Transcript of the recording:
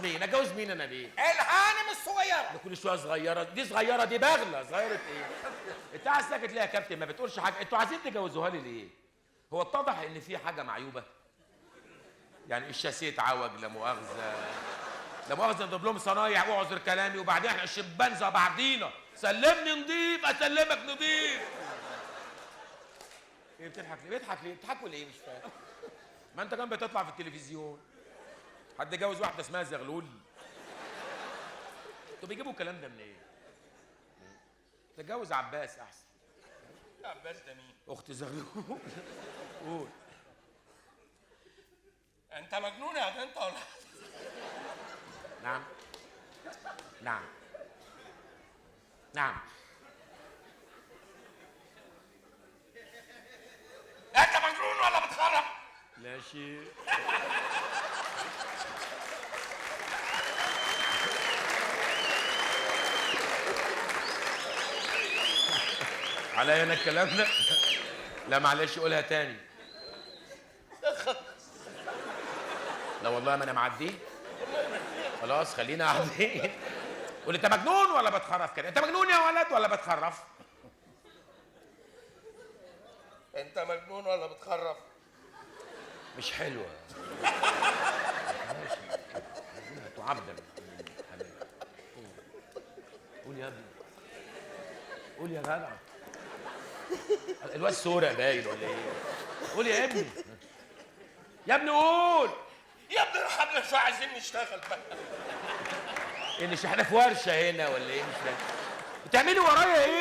مين؟ اتجوز مين انا ليه؟ الهانم الصغيره. ده كل شويه صغيره، دي صغيره دي بغله، صغيره ايه؟ انت عايز ساكت ليه يا كابتن؟ ما بتقولش حاجه، انتوا عايزين تجوزوها لي ليه؟ هو اتضح ان في حاجه معيوبه؟ يعني الشاسيه اتعوج، لا مؤاخذه، لا مؤاخذه، نضرب لهم صنايع واعذر كلامي، وبعدين احنا الشبان بعضينا، سلمني نضيف اسلمك نضيف. ايه بتضحك ليه؟ بيضحك ليه؟ بتضحكوا ليه؟ مش فاهم. ما انت كمان بتطلع في التلفزيون. حد جوز واحده اسمها زغلول؟ انتوا بيجيبوا الكلام ده منين؟ إيه؟ تتجوز عباس احسن. عباس ده مين؟ اخت زغلول. قول. انت مجنون يا ده انت ولا؟ نعم. نعم. نعم. انت مجنون ولا بتخرب؟ لا شيء. عليا انا الكلام ده؟ لا معلش قولها تاني. لا والله ما انا معديه. خلاص خلينا قاعدين. قول انت مجنون ولا بتخرف كده؟ انت مجنون يا ولد ولا بتخرف؟ انت مجنون ولا بتخرف؟ مش حلوه. ماشي. تعبدل. قول يا ابني. قول يا جدع. الواد سورة باين ولا ايه؟ قول يا ابني. يا ابني قول. يا ابني ارحمنا شويه عايزين نشتغل بقى. ايه مش احنا في ورشه هنا ولا ايه؟ مش فاهم. بتعملي ورايا ايه؟